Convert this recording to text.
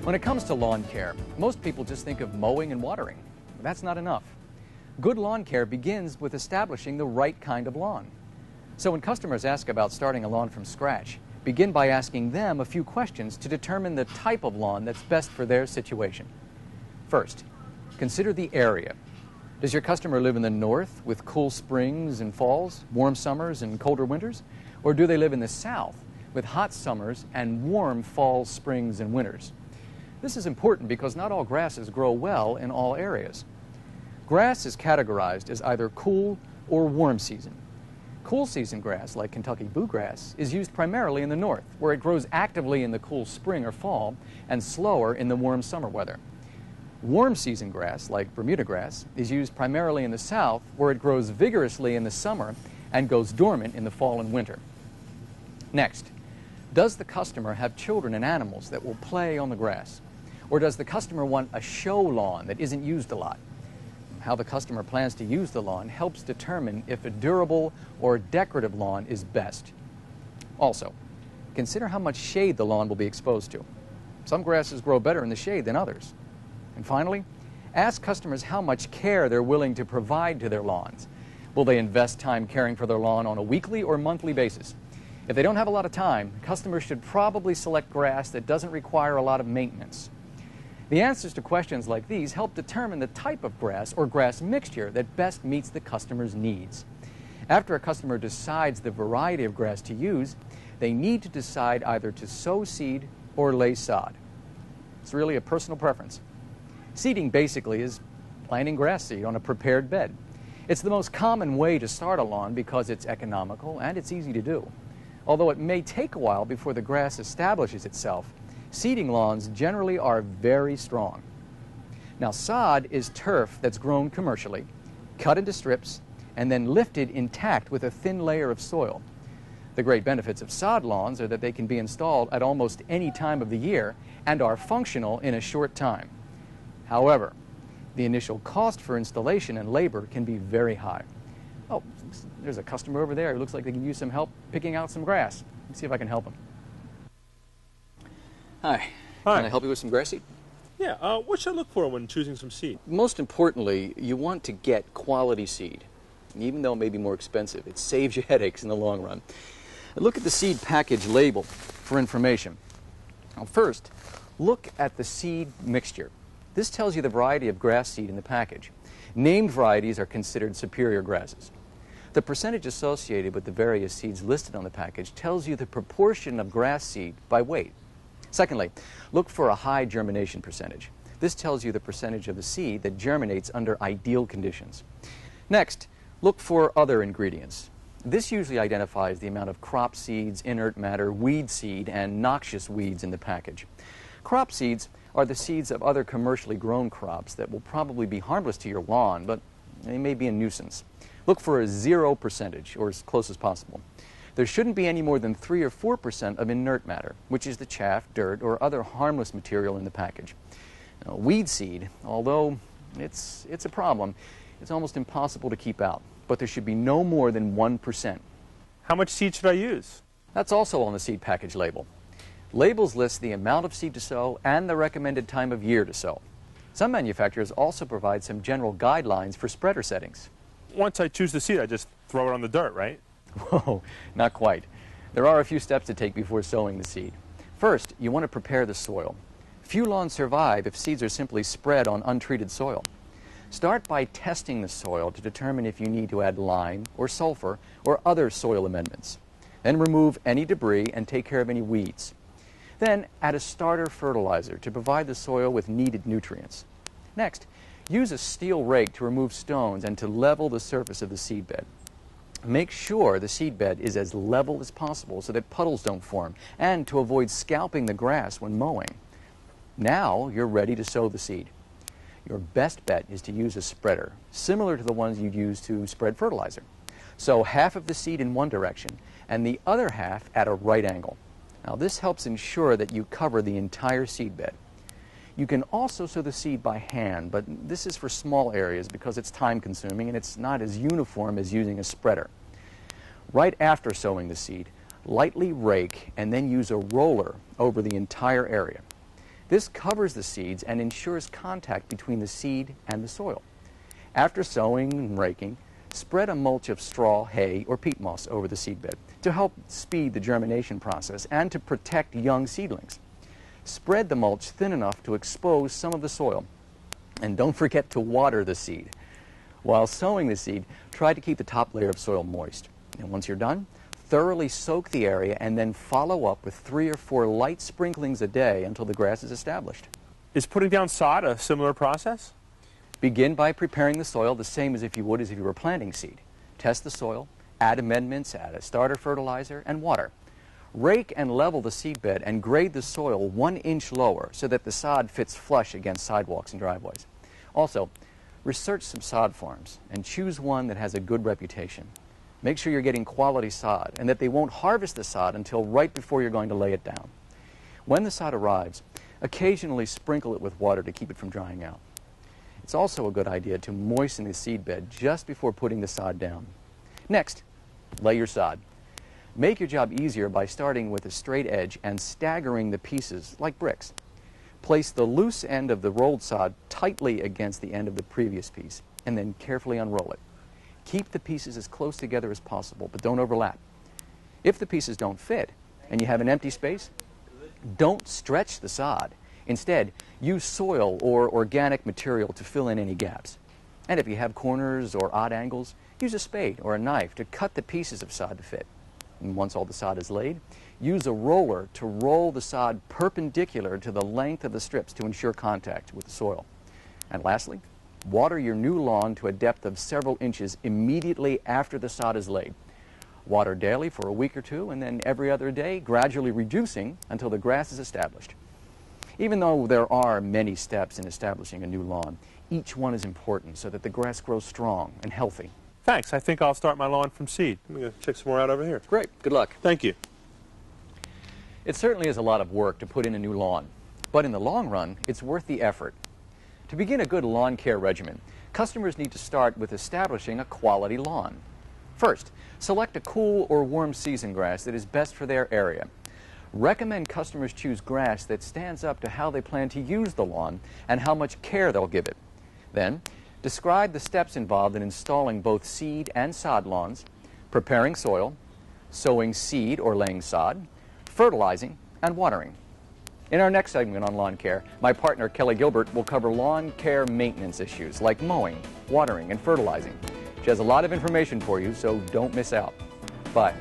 When it comes to lawn care, most people just think of mowing and watering. But that's not enough. Good lawn care begins with establishing the right kind of lawn. So when customers ask about starting a lawn from scratch, begin by asking them a few questions to determine the type of lawn that's best for their situation. First, consider the area. Does your customer live in the north with cool springs and falls, warm summers and colder winters? Or do they live in the south with hot summers and warm falls, springs, and winters? This is important because not all grasses grow well in all areas. Grass is categorized as either cool or warm season. Cool season grass, like Kentucky bluegrass, is used primarily in the north, where it grows actively in the cool spring or fall and slower in the warm summer weather. Warm season grass, like Bermuda grass, is used primarily in the south, where it grows vigorously in the summer and goes dormant in the fall and winter. Next, does the customer have children and animals that will play on the grass? Or does the customer want a show lawn that isn't used a lot? How the customer plans to use the lawn helps determine if a durable or decorative lawn is best. Also, consider how much shade the lawn will be exposed to. Some grasses grow better in the shade than others. And finally, ask customers how much care they're willing to provide to their lawns. Will they invest time caring for their lawn on a weekly or monthly basis? If they don't have a lot of time, customers should probably select grass that doesn't require a lot of maintenance. The answers to questions like these help determine the type of grass or grass mixture that best meets the customer's needs. After a customer decides the variety of grass to use, they need to decide either to sow seed or lay sod. It's really a personal preference. Seeding basically is planting grass seed on a prepared bed. It's the most common way to start a lawn because it's economical and it's easy to do. Although it may take a while before the grass establishes itself, seeding lawns generally are very strong. Now, sod is turf that's grown commercially, cut into strips, and then lifted intact with a thin layer of soil. The great benefits of sod lawns are that they can be installed at almost any time of the year and are functional in a short time. However, the initial cost for installation and labor can be very high. Oh, there's a customer over there who looks like they can use some help picking out some grass. Let's see if I can help him. Hi. Hi. Can I help you with some grass seed? Yeah, what should I look for when choosing some seed? Most importantly, you want to get quality seed. Even though it may be more expensive, it saves you headaches in the long run. Look at the seed package label for information. Now, first, look at the seed mixture. This tells you the variety of grass seed in the package. Named varieties are considered superior grasses. The percentage associated with the various seeds listed on the package tells you the proportion of grass seed by weight. Secondly, look for a high germination percentage. This tells you the percentage of the seed that germinates under ideal conditions. Next, look for other ingredients. This usually identifies the amount of crop seeds, inert matter, weed seed, and noxious weeds in the package. Crop seeds are the seeds of other commercially grown crops that will probably be harmless to your lawn, but they may be a nuisance. Look for a 0%, or as close as possible. There shouldn't be any more than 3 or 4% of inert matter, which is the chaff, dirt, or other harmless material in the package. Now, weed seed, although it's a problem, it's almost impossible to keep out, but there should be no more than 1%. How much seed should I use? That's also on the seed package label. Labels list the amount of seed to sow and the recommended time of year to sow. Some manufacturers also provide some general guidelines for spreader settings. Once I choose the seed, I just throw it on the dirt, right? Whoa, not quite. There are a few steps to take before sowing the seed. First, you want to prepare the soil. Few lawns survive if seeds are simply spread on untreated soil. Start by testing the soil to determine if you need to add lime or sulfur or other soil amendments. Then remove any debris and take care of any weeds. Then add a starter fertilizer to provide the soil with needed nutrients. Next, use a steel rake to remove stones and to level the surface of the seed bed. Make sure the seed bed is as level as possible so that puddles don't form, and to avoid scalping the grass when mowing. Now you're ready to sow the seed. Your best bet is to use a spreader, similar to the ones you'd use to spread fertilizer. Sow half of the seed in one direction and the other half at a right angle. Now this helps ensure that you cover the entire seed bed. You can also sow the seed by hand, but this is for small areas because it's time consuming and it's not as uniform as using a spreader. Right after sowing the seed, lightly rake and then use a roller over the entire area. This covers the seeds and ensures contact between the seed and the soil. After sowing and raking, spread a mulch of straw, hay, or peat moss over the seedbed to help speed the germination process and to protect young seedlings. Spread the mulch thin enough to expose some of the soil. And don't forget to water the seed. While sowing the seed, try to keep the top layer of soil moist. And once you're done, thoroughly soak the area and then follow up with 3 or 4 light sprinklings a day until the grass is established. Is putting down sod a similar process? Begin by preparing the soil the same as if you were planting seed. Test the soil, add amendments, add a starter fertilizer, and water. Rake and level the seedbed and grade the soil 1 inch lower so that the sod fits flush against sidewalks and driveways. Also, research some sod farms and choose one that has a good reputation. Make sure you're getting quality sod and that they won't harvest the sod until right before you're going to lay it down. When the sod arrives, occasionally sprinkle it with water to keep it from drying out. It's also a good idea to moisten the seedbed just before putting the sod down. Next, lay your sod. Make your job easier by starting with a straight edge and staggering the pieces like bricks. Place the loose end of the rolled sod tightly against the end of the previous piece and then carefully unroll it. Keep the pieces as close together as possible, but don't overlap. If the pieces don't fit and you have an empty space, don't stretch the sod. Instead, use soil or organic material to fill in any gaps. And if you have corners or odd angles, use a spade or a knife to cut the pieces of sod to fit. And once all the sod is laid, use a roller to roll the sod perpendicular to the length of the strips to ensure contact with the soil. And lastly, water your new lawn to a depth of several inches immediately after the sod is laid. Water daily for a week or 2 and then every other day, gradually reducing until the grass is established. Even though there are many steps in establishing a new lawn, each one is important so that the grass grows strong and healthy. Thanks. I think I'll start my lawn from seed. I'm going to check some more out over here. Great. Good luck. Thank you. It certainly is a lot of work to put in a new lawn, but in the long run, it's worth the effort. To begin a good lawn care regimen, customers need to start with establishing a quality lawn. First, select a cool or warm season grass that is best for their area. Recommend customers choose grass that stands up to how they plan to use the lawn and how much care they'll give it. Then, describe the steps involved in installing both seed and sod lawns, preparing soil, sowing seed or laying sod, fertilizing, and watering. In our next segment on lawn care, my partner Kelly Gilbert will cover lawn care maintenance issues like mowing, watering, and fertilizing. She has a lot of information for you, so don't miss out. Bye.